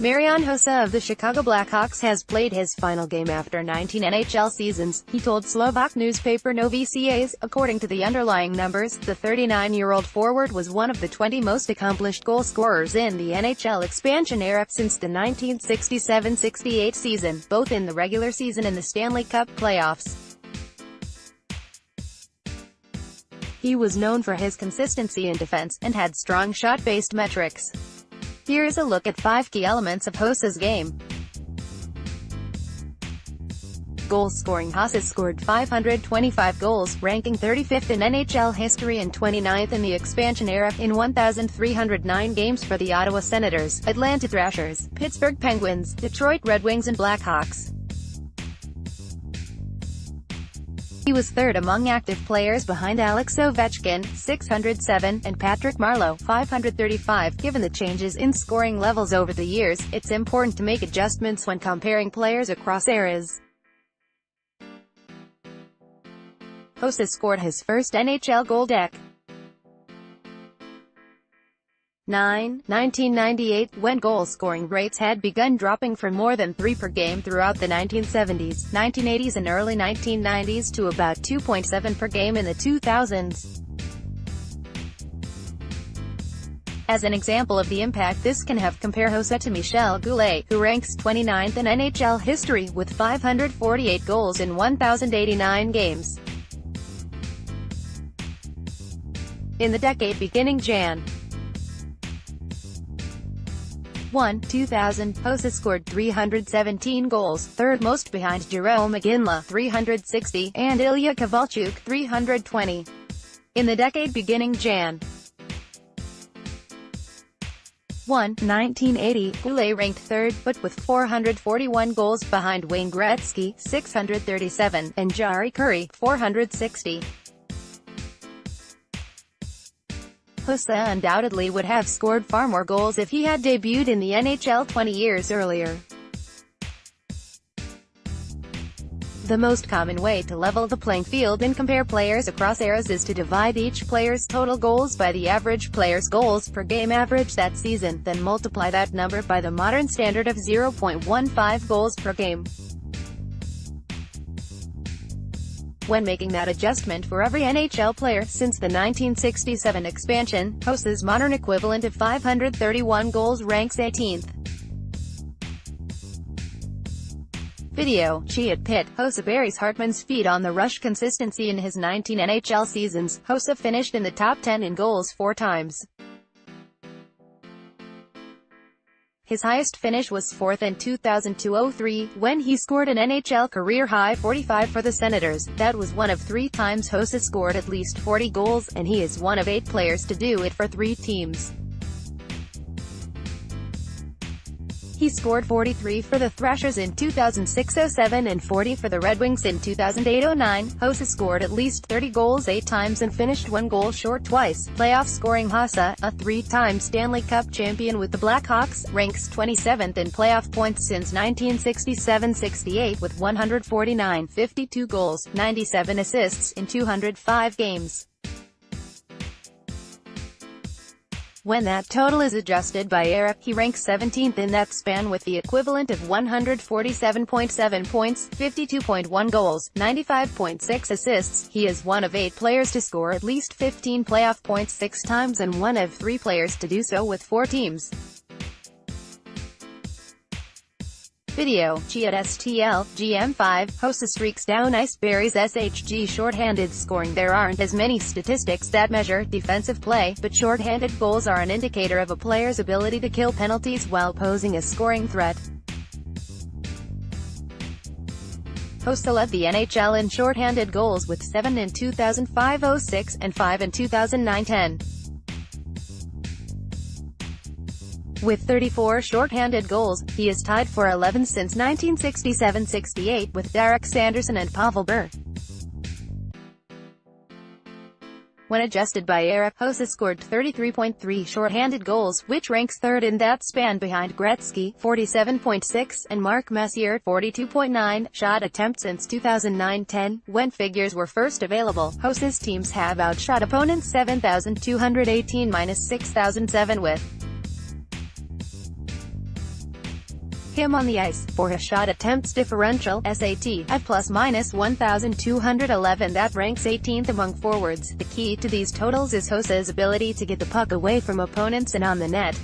Marian Hossa of the Chicago Blackhawks has played his final game after 19 NHL seasons. He told Slovak newspaper Novy Cas, according to the underlying numbers, the 39-year-old forward was one of the 20 most accomplished goal scorers in the NHL expansion era since the 1967-68 season, both in the regular season and the Stanley Cup Playoffs. He was known for his consistency in defense, and had strong shot-based metrics. Here's a look at 5 key elements of Hossa's game. Goal-scoring::Hossa scored 525 goals, ranking 35th in NHL history and 29th in the expansion era, in 1,309 games for the Ottawa Senators, Atlanta Thrashers, Pittsburgh Penguins, Detroit Red Wings and Blackhawks. He was third among active players behind Alex Ovechkin, 607, and Patrick Marleau, 535. Given the changes in scoring levels over the years, it's important to make adjustments when comparing players across eras. Hossa scored his first NHL goal dec. 1998, when goal-scoring rates had begun dropping from more than 3 per game throughout the 1970s, 1980s and early 1990s to about 2.7 per game in the 2000s. As an example of the impact this can have, compare Hossa to Michel Goulet, who ranks 29th in NHL history, with 548 goals in 1,089 games. In the decade beginning Jan. 2000, Hossa scored 317 goals, third most behind Jerome Iginla, 360, and Ilya Kovalchuk, 320. In the decade beginning Jan. 1980, Goulet ranked third, but with 441 goals behind Wayne Gretzky, 637, and Jari Kurri, 460. Hossa undoubtedly would have scored far more goals if he had debuted in the NHL 20 years earlier. The most common way to level the playing field and compare players across eras is to divide each player's total goals by the average player's goals per game average that season, then multiply that number by the modern standard of 0.15 goals per game. When making that adjustment for every NHL player since the 1967 expansion, Hossa's modern equivalent of 531 goals ranks 18th. Video, Chiat Pit, Hossa buries Hartman's feet on the rush consistency in his 19 NHL seasons. Hossa finished in the top 10 in goals 4 times. His highest finish was 4th in 2002-03, when he scored an NHL career-high 45 for the Senators. That was one of 3 times Hossa scored at least 40 goals, and he is one of 8 players to do it for 3 teams. He scored 43 for the Thrashers in 2006-07 and 40 for the Red Wings in 2008-09. Hossa scored at least 30 goals 8 times and finished 1 goal short twice. Playoff-scoring::Hossa, a 3-time Stanley Cup champion with the Blackhawks, ranks 27th in playoff points since 1967-68 with 149, 52 goals, 97 assists, in 205 games. When that total is adjusted by era, he ranks 17th in that span with the equivalent of 147.7 points, 52.1 goals, 95.6 assists. He is one of 8 players to score at least 15 playoff points 6 times and one of 3 players to do so with 4 teams. Video, Chiat STL, GM5, Hossa streaks down ice, buries SHG shorthanded scoring. There aren't as many statistics that measure defensive play, but shorthanded goals are an indicator of a player's ability to kill penalties while posing a scoring threat. Hossa led the NHL in shorthanded goals with 7 in 2005-06, and 5 in 2009-10. With 34 shorthanded goals, he is tied for 11 since 1967-68 with Derek Sanderson and Pavel Bure. When adjusted by era, Hossa scored 33.3 shorthanded goals, which ranks 3rd in that span behind Gretzky, 47.6, and Mark Messier, 42.9, shot attempts since 2009-10, when figures were first available. Hossa's teams have outshot opponents 7,218-6,007 with him on the ice, for his shot attempts differential (SAT) at +minus 1,211 that ranks 18th among forwards. The key to these totals is Hossa's ability to get the puck away from opponents and on the net.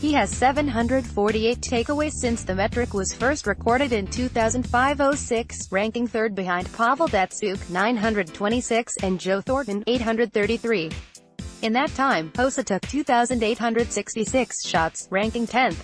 He has 748 takeaways since the metric was first recorded in 2005-06, ranking third behind Pavel Datsyuk, 926, and Joe Thornton, 833. In that time, Hossa took 2,866 shots, ranking 10th.